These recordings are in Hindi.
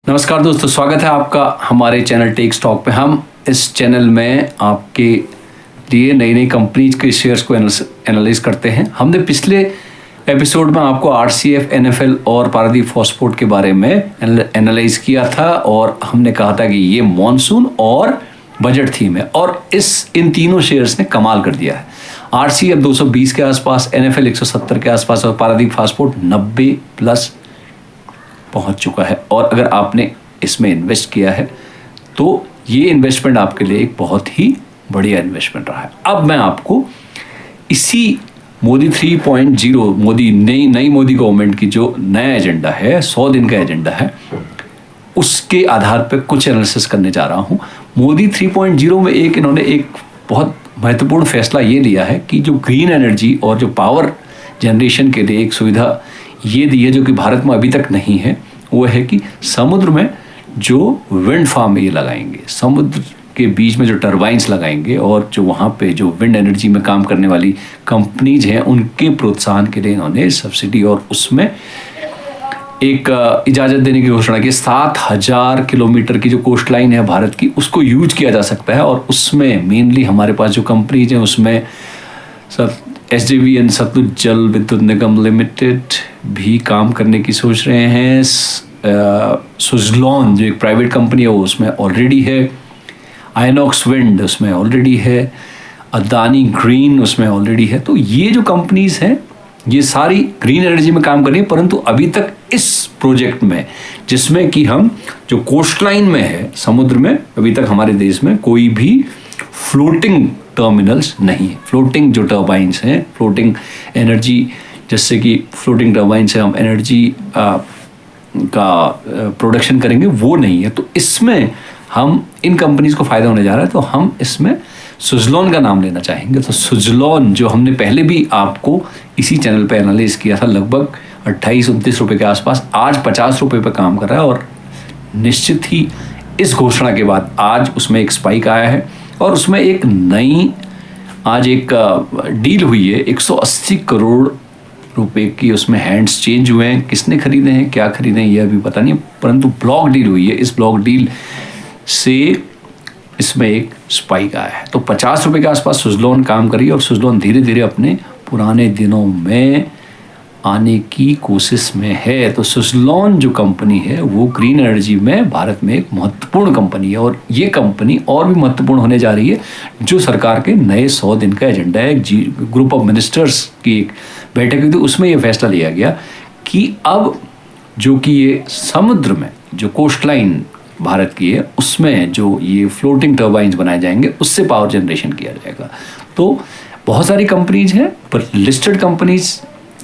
नमस्कार दोस्तों, स्वागत है आपका हमारे चैनल टेक स्टॉक पे। हम इस चैनल में आपके लिए नई नई कंपनीज के शेयर्स को एनालाइज करते हैं। हमने पिछले एपिसोड में आपको आरसीएफ, एनएफएल और पारादीप फॉस्फोर्ट के बारे में एनालाइज किया था और हमने कहा था कि ये मॉनसून और बजट थीम है और इन तीनों शेयर्स ने कमाल कर दिया है। आरसीएफ 220 के आसपास, एनएफएल 170 के आसपास और पारादीप फॉस्फोर्ट 90 प्लस पहुंच चुका है। और अगर आपने इसमें इन्वेस्ट किया है तो ये इन्वेस्टमेंट आपके लिए एक बहुत ही बढ़िया इन्वेस्टमेंट रहा है। अब मैं आपको इसी मोदी 3.0 नई मोदी गवर्नमेंट की जो नया एजेंडा है, 100 दिन का एजेंडा है, उसके आधार पर कुछ एनालिसिस करने जा रहा हूँ। मोदी 3.0 में इन्होंने एक बहुत महत्वपूर्ण फैसला ये लिया है कि जो ग्रीन एनर्जी और जो पावर जनरेशन के लिए एक सुविधा ये दी है जो कि भारत में अभी तक नहीं है, वो है कि समुद्र में जो विंड फार्म ये लगाएंगे, समुद्र के बीच में जो टरबाइंस लगाएंगे और जो वहाँ पे जो विंड एनर्जी में काम करने वाली कंपनीज हैं उनके प्रोत्साहन के लिए इन्होंने सब्सिडी और उसमें एक इजाज़त देने की घोषणा की। 7,000 किलोमीटर की जो कोस्ट लाइन है भारत की, उसको यूज किया जा सकता है और उसमें मेनली हमारे पास जो कंपनीज हैं उसमें SJVN सतलुज जल विद्युत निगम लिमिटेड भी काम करने की सोच रहे हैं। सुजलॉन जो एक प्राइवेट कंपनी है वो उसमें ऑलरेडी है। आयनॉक्स विंड उसमें ऑलरेडी है। अदानी ग्रीन उसमें ऑलरेडी है। तो ये जो कंपनीज हैं ये सारी ग्रीन एनर्जी में काम कर रही है, परंतु अभी तक इस प्रोजेक्ट में जिसमें कि हम जो कोस्ट लाइन में है समुद्र में, अभी तक हमारे देश में कोई भी फ्लोटिंग टर्मिनल्स नहीं है। फ्लोटिंग जो टर्बाइंस हैं, फ्लोटिंग एनर्जी, जैसे कि फ्लोटिंग टर्बाइन से हम एनर्जी का प्रोडक्शन करेंगे, वो नहीं है। तो इसमें हम इन कंपनीज को फ़ायदा होने जा रहा है, तो हम इसमें सुजलॉन का नाम लेना चाहेंगे। तो सुजलॉन जो हमने पहले भी आपको इसी चैनल पे एनालाइज किया था, लगभग 28-29 रुपये के आसपास, आज 50 रुपये पर काम कर रहा है और निश्चित ही इस घोषणा के बाद आज उसमें एक स्पाइक आया है और उसमें एक नई आज एक डील हुई है। 180 करोड़ रुपए की उसमें हैंड्स चेंज हुए हैं। किसने खरीदे हैं, क्या खरीदे हैं, यह अभी पता नहीं, परंतु ब्लॉक डील हुई है। इस ब्लॉक डील से इसमें एक स्पाइक आया है। तो 50 रुपये के आसपास सुजलॉन काम करी और सुजलॉन धीरे धीरे अपने पुराने दिनों में आने की कोशिश में है। तो सुजलॉन जो कंपनी है वो ग्रीन एनर्जी में भारत में एक महत्वपूर्ण कंपनी है और ये कंपनी और भी महत्वपूर्ण होने जा रही है। जो सरकार के नए 100 दिन का एजेंडा है, ग्रुप ऑफ मिनिस्टर्स की एक बैठक हुई थी, उसमें ये फैसला लिया गया कि अब जो कि ये समुद्र में जो कोस्ट लाइन भारत की है उसमें जो ये फ्लोटिंग टर्बाइंस बनाए जाएंगे उससे पावर जनरेशन किया जाएगा। तो बहुत सारी कंपनीज हैं पर लिस्टेड कंपनीज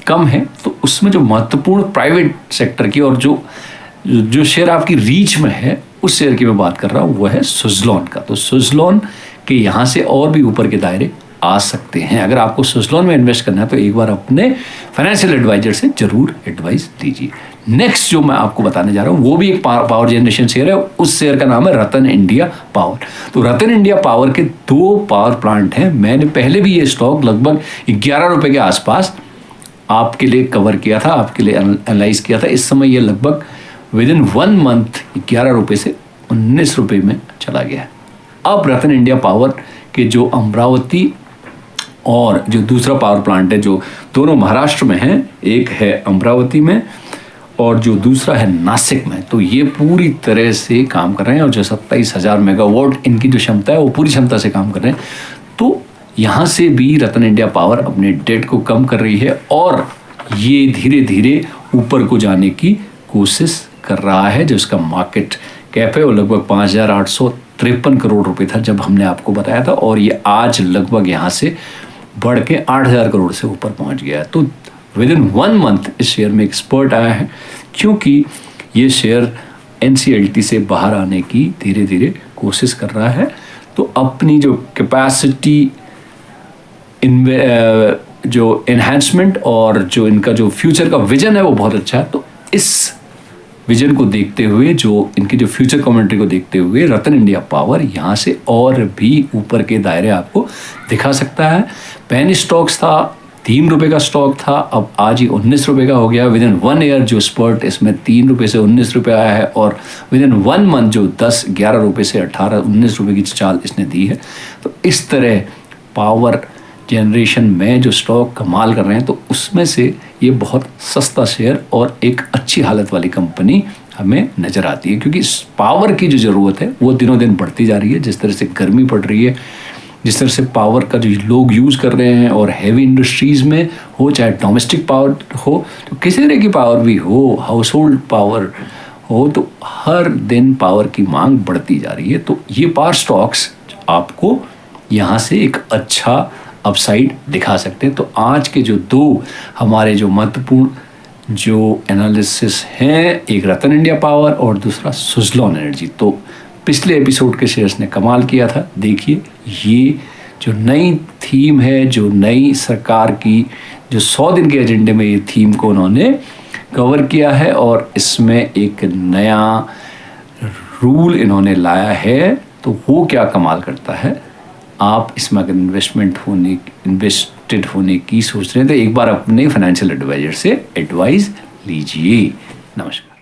कम है, तो उसमें जो महत्वपूर्ण प्राइवेट सेक्टर की और जो शेयर आपकी रीच में है उस शेयर की मैं बात कर रहा हूँ, वो है सुजलॉन का। तो सुजलॉन के यहाँ से और भी ऊपर के दायरे आ सकते हैं। अगर आपको सुजलॉन में इन्वेस्ट करना है तो एक बार अपने फाइनेंशियल एडवाइजर से जरूर एडवाइस लीजिए। नेक्स्ट जो मैं आपको बताने जा रहा हूँ वो भी एक पावर जनरेशन शेयर है। उस शेयर का नाम है रतन इंडिया पावर। तो रतन इंडिया पावर के 2 पावर प्लांट हैं। मैंने पहले भी ये स्टॉक लगभग 11 रुपये के आसपास आपके लिए कवर किया था, आपके लिए एनालाइज किया था। इस समय ये लगभग विदिन 1 मंथ 11 रुपये से 19 रुपये में चला गया है। अब रतन इंडिया पावर के जो अमरावती और जो दूसरा पावर प्लांट है, जो दोनों महाराष्ट्र में हैं, एक है अमरावती में और जो दूसरा है नासिक में, तो ये पूरी तरह से काम कर रहे हैं और जो 27,000 मेगावाट इनकी जो क्षमता है वो पूरी क्षमता से काम कर रहे हैं। तो यहाँ से भी रतन इंडिया पावर अपने डेट को कम कर रही है और ये धीरे धीरे ऊपर को जाने की कोशिश कर रहा है। जो इसका मार्केट कैप है वो लगभग 5,853 करोड़ रुपए था जब हमने आपको बताया था और ये आज लगभग यहाँ से बढ़ के 8,000 करोड़ से ऊपर पहुँच गया है। तो विदिन 1 मंथ इस शेयर में एक स्पर्ट आया है क्योंकि ये शेयर NCLT से बाहर आने की धीरे धीरे कोशिश कर रहा है। तो अपनी जो कैपेसिटी जो एनहांसमेंट और जो इनका जो फ्यूचर का विजन है वो बहुत अच्छा है। तो इस विजन को देखते हुए, जो इनकी जो फ्यूचर कमेंट्री को देखते हुए, रतन इंडिया पावर यहाँ से और भी ऊपर के दायरे आपको दिखा सकता है। पेनी स्टॉक्स था ₹3 का स्टॉक था, अब आज ही ₹19 का हो गया। विद इन 1 ईयर जो स्पर्ट इसमें ₹3 से ₹19 आया है, और विद इन 1 मंथ जो 10-11 रुपये से 18-19 की चाल इसने दी है। तो इस तरह पावर जनरेशन में जो स्टॉक कमाल कर रहे हैं, तो उसमें से ये बहुत सस्ता शेयर और एक अच्छी हालत वाली कंपनी हमें नज़र आती है, क्योंकि पावर की जो ज़रूरत है वो दिनों दिन बढ़ती जा रही है। जिस तरह से गर्मी पड़ रही है, जिस तरह से पावर का जो लोग यूज़ कर रहे हैं, और हैवी इंडस्ट्रीज़ में हो चाहे डोमेस्टिक पावर हो, तो किसी तरह की पावर भी हो, हाउस होल्ड पावर हो, तो हर दिन पावर की मांग बढ़ती जा रही है। तो ये पावर स्टॉक्स आपको यहाँ से एक अच्छा अपसाइड दिखा सकते हैं। तो आज के जो 2 हमारे जो महत्वपूर्ण जो एनालिसिस हैं, एक रतन इंडिया पावर और दूसरा सुज़लॉन एनर्जी, तो पिछले एपिसोड के शेयर्स ने कमाल किया था। देखिए, ये जो नई थीम है, जो नई सरकार की जो 100 दिन के एजेंडे में ये थीम को उन्होंने कवर किया है, और इसमें एक नया रूल इन्होंने लाया है। तो वो क्या कमाल करता है, आप इसमें अगर इन्वेस्टेड होने की सोच रहे हैं, तो एक बार अपने फाइनेंशियल एडवाइजर से एडवाइस लीजिए। नमस्कार।